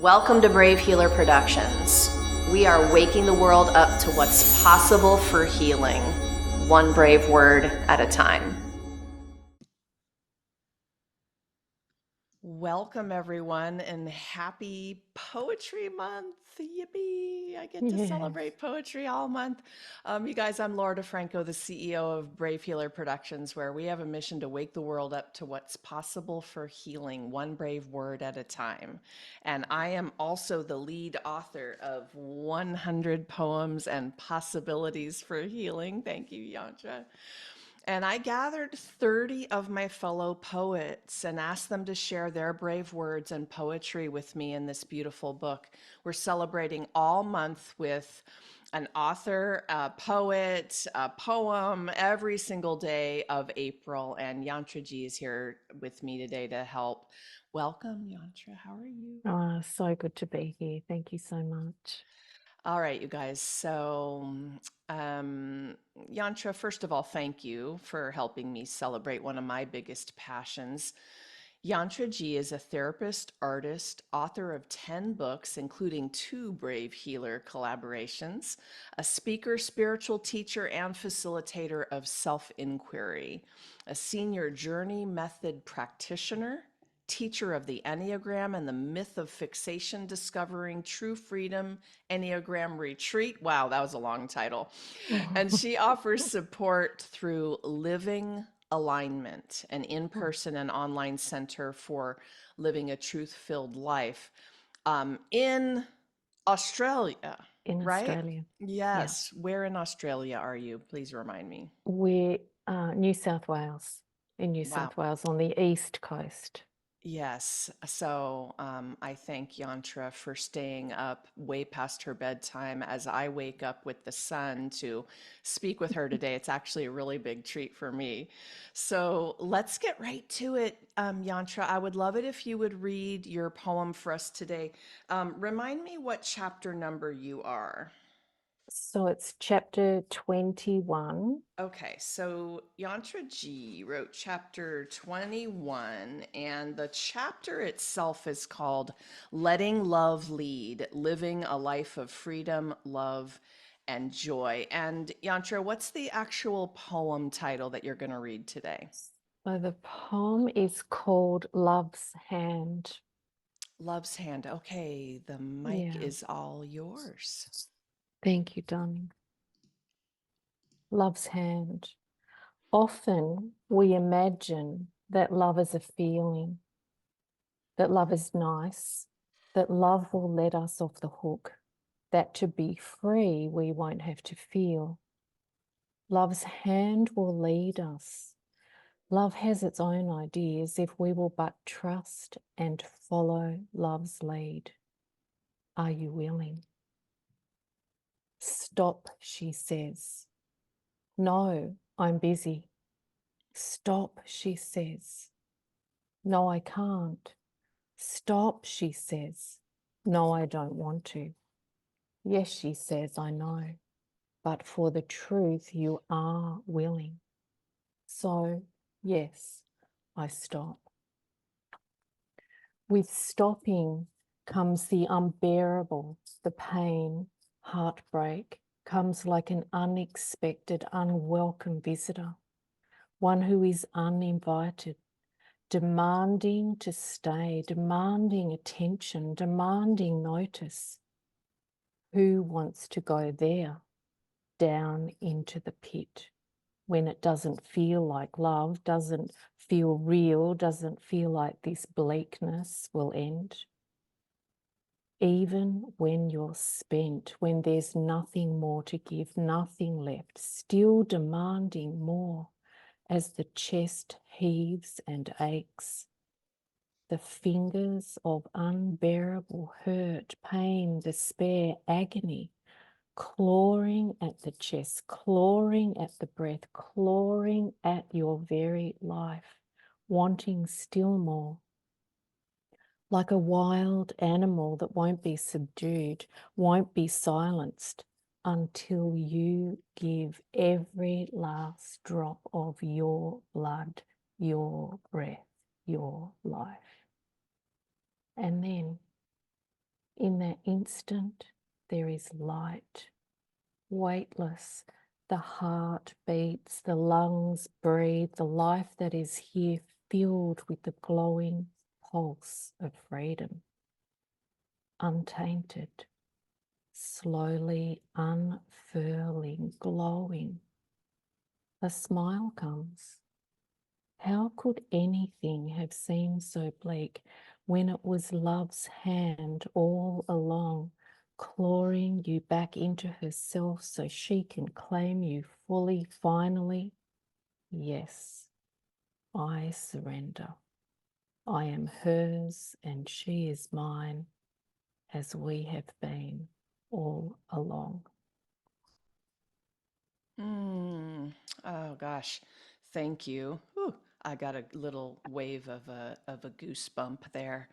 Welcome to Brave Healer Productions. We are waking the world up to what's possible for healing, one brave word at a time. Welcome, everyone, and happy Poetry Month. Yippee! I get to celebrate poetry all month. You guys, I'm Laura DeFranco, the CEO of Brave Healer Productions, where we have a mission to wake the world up to what's possible for healing, one brave word at a time. And I am also the lead author of 100 Poems and Possibilities for Healing. Thank you, Yantra. And I gathered 30 of my fellow poets and asked them to share their brave words and poetry with me in this beautiful book. We're celebrating all month with an author, a poet, a poem every single day of April. And Yantra-ji is here with me today to help. Welcome, Yantra. How are you? Oh, so good to be here. Thank you so much. All right, you guys. So, Yantra, first of all, thank you for helping me celebrate one of my biggest passions. Yantra-ji is a therapist, artist, author of 10 books, including 2 Brave Healer collaborations, a speaker, spiritual teacher, and facilitator of self-inquiry, a senior journey method practitioner, teacher of the Enneagram and the myth of fixation, discovering true freedom, Enneagram retreat. Wow, that was a long title. And she offers support through Living Alignment, an in-person and online center for living a truth-filled life in Australia, In right? Australia. Yeah. Yes. Where in Australia are you? Please remind me. We're New South Wales, in New Wow. South Wales on the east coast. Yes. So I thank Yantra for staying up way past her bedtime as I wake up with the sun to speak with her today. It's actually a really big treat for me. So let's get right to it, Yantra. I would love it if you would read your poem for us today. Remind me what chapter number you are. So it's chapter 21. Okay, so Yantra-ji wrote chapter 21, and the chapter itself is called Letting Love Lead, Living a Life of Freedom, Love, and Joy. And Yantra, what's the actual poem title that you're going to read today? So the poem is called Love's Hand. Love's Hand. Okay, the mic Yeah. is all yours. Thank you, darling. Love's Hand. Often we imagine that love is a feeling, that love is nice, that love will let us off the hook, that to be free we won't have to feel. Love's hand will lead us. Love has its own ideas if we will but trust and follow love's lead. Are you willing? Stop, she says. No, I'm busy. Stop, she says. No, I can't. Stop, she says. No, I don't want to. Yes, she says, I know. But for the truth, you are willing. So, yes, I stop. With stopping comes the unbearable, the pain, heartbreak, comes like an unexpected, unwelcome visitor, one who is uninvited, demanding to stay, demanding attention, demanding notice. Who wants to go there, down into the pit, when it doesn't feel like love, doesn't feel real, doesn't feel like this bleakness will end? Even when you're spent, when there's nothing more to give, nothing left, still demanding more as the chest heaves and aches. The fingers of unbearable hurt, pain, despair, agony, clawing at the chest, clawing at the breath, clawing at your very life, wanting still more. Like a wild animal that won't be subdued, won't be silenced until you give every last drop of your blood, your breath, your life. And then In that instant, there is light, weightless. The heart beats, the lungs breathe, the life that is here filled with the glowing pulse of freedom, untainted, slowly unfurling, glowing. A smile comes. How could anything have seemed so bleak when it was love's hand all along, clawing you back into herself so she can claim you fully, finally? Yes, I surrender. I am hers and she is mine, as we have been all along. Mm. Oh gosh, thank you. Whew. I got a little wave of a goosebump there.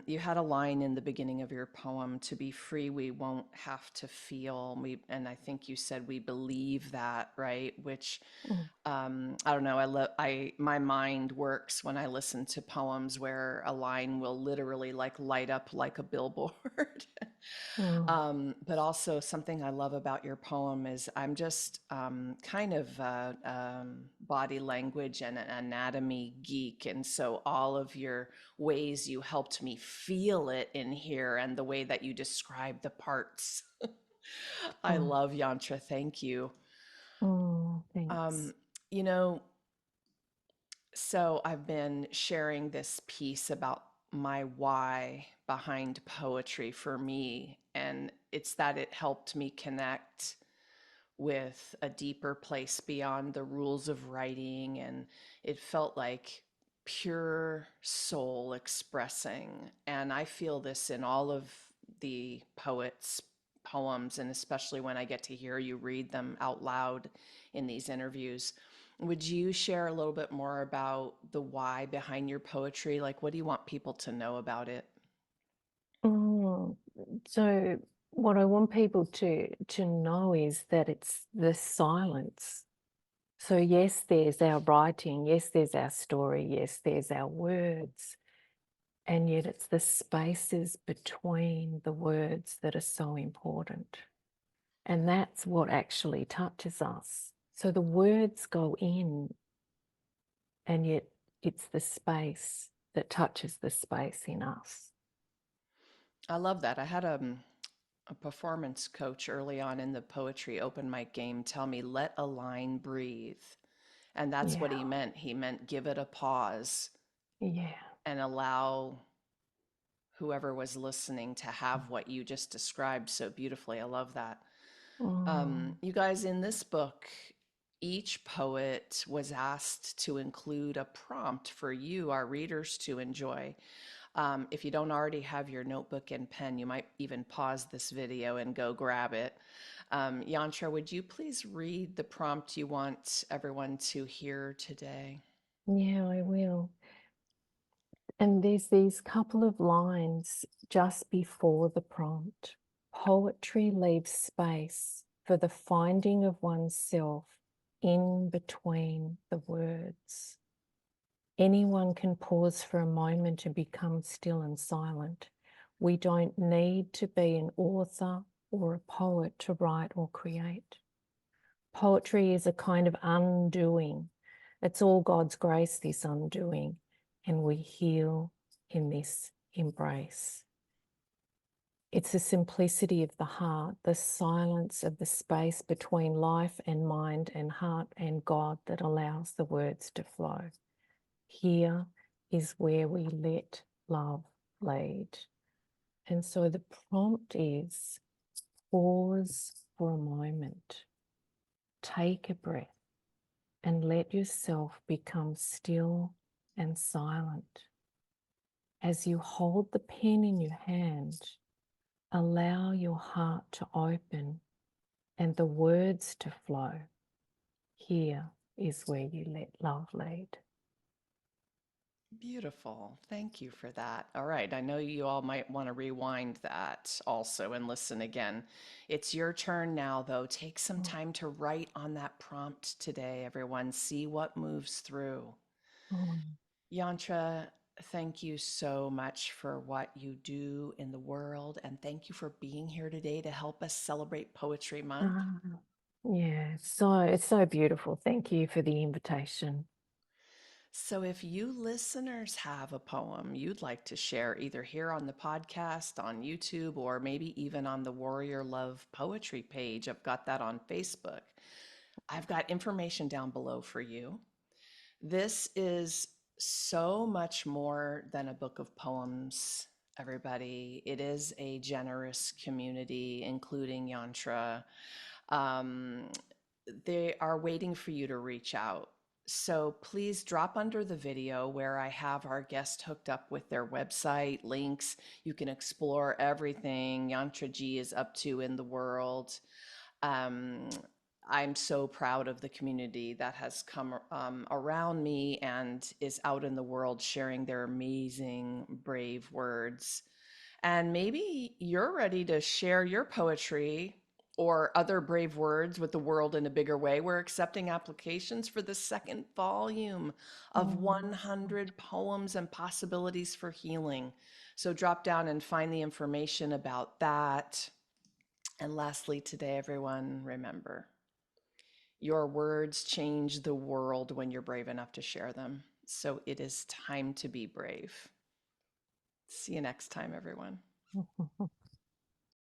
You had a line in the beginning of your poem, "To be free, we won't have to feel." And I think you said we believe that, right? Which Mm, I don't know. My mind works when I listen to poems where a line will literally like light up like a billboard. mm, But also something I love about your poem is I'm just kind of body language and an anatomy geek, and so all of your ways you helped me feel it in here, and the way that you describe the parts. I mm, love Yantra. Thank you. thanks. Um, you know, so I've been sharing this piece about my why behind poetry for me, and it's that it helped me connect with a deeper place beyond the rules of writing, and it felt like pure soul expressing. And I feel this in all of the poets' poems, and especially when I get to hear you read them out loud in these interviews. Would you share a little bit more about the why behind your poetry? Like, what do you want people to know about it? Mm, so what I want people to know is that it's the silence. So yes, there's our writing, yes, there's our story, yes, there's our words, and yet it's the spaces between the words that are so important. And that's what actually touches us. So the words go in, and yet it's the space that touches the space in us. I love that. I had a performance coach early on in the poetry open mic game tell me, let a line breathe. And that's what Yeah, he meant. He meant give it a pause yeah. and allow whoever was listening to have what you just described so beautifully. I love that. Mm, You guys, in this book, each poet was asked to include a prompt for you, our readers, to enjoy. If you don't already have your notebook and pen, you might even pause this video and go grab it. Yantra, would you please read the prompt you want everyone to hear today? yeah, I will. And there's these couple of lines just before the prompt. Poetry leaves space for the finding of oneself in between the words. Anyone can pause for a moment and become still and silent. We don't need to be an author or a poet to write or create. Poetry is a kind of undoing. It's all God's grace, this undoing, and we heal in this embrace. It's the simplicity of the heart, the silence of the space between life and mind and heart and God that allows the words to flow. Here is where we let love lead. And so the prompt is pause for a moment, take a breath, and let yourself become still and silent. As you hold the pen in your hand, allow your heart to open and the words to flow. Here is where you let love lead. Beautiful. Thank you for that. All right. I know you all might want to rewind that also and listen again. It's your turn now, though. Take some Oh, time to write on that prompt today, everyone. See what moves through. oh, Yantra, Thank you so much for what you do in the world. And thank you for being here today to help us celebrate Poetry Month. Ah, yeah, so it's so beautiful. Thank you for the invitation. So, if you listeners have a poem you'd like to share, either here on the podcast, on YouTube, or maybe even on the Warrior Love Poetry page, I've got that on Facebook. I've got information down below for you. This is so much more than a book of poems, everybody. It is a generous community, including Yantra. Um, they are waiting for you to reach out. So please drop under the video where I have our guest hooked up with their website links. You can explore everything Yantra-ji is up to in the world. Um, I'm so proud of the community that has come around me and is out in the world sharing their amazing, brave words. And maybe you're ready to share your poetry or other brave words with the world in a bigger way. We're accepting applications for the second volume of Mm. 100 poems and possibilities for healing. So drop down and find the information about that. And lastly, today, everyone, remember your words change the world when you're brave enough to share them. So it is time to be brave. See you next time, everyone.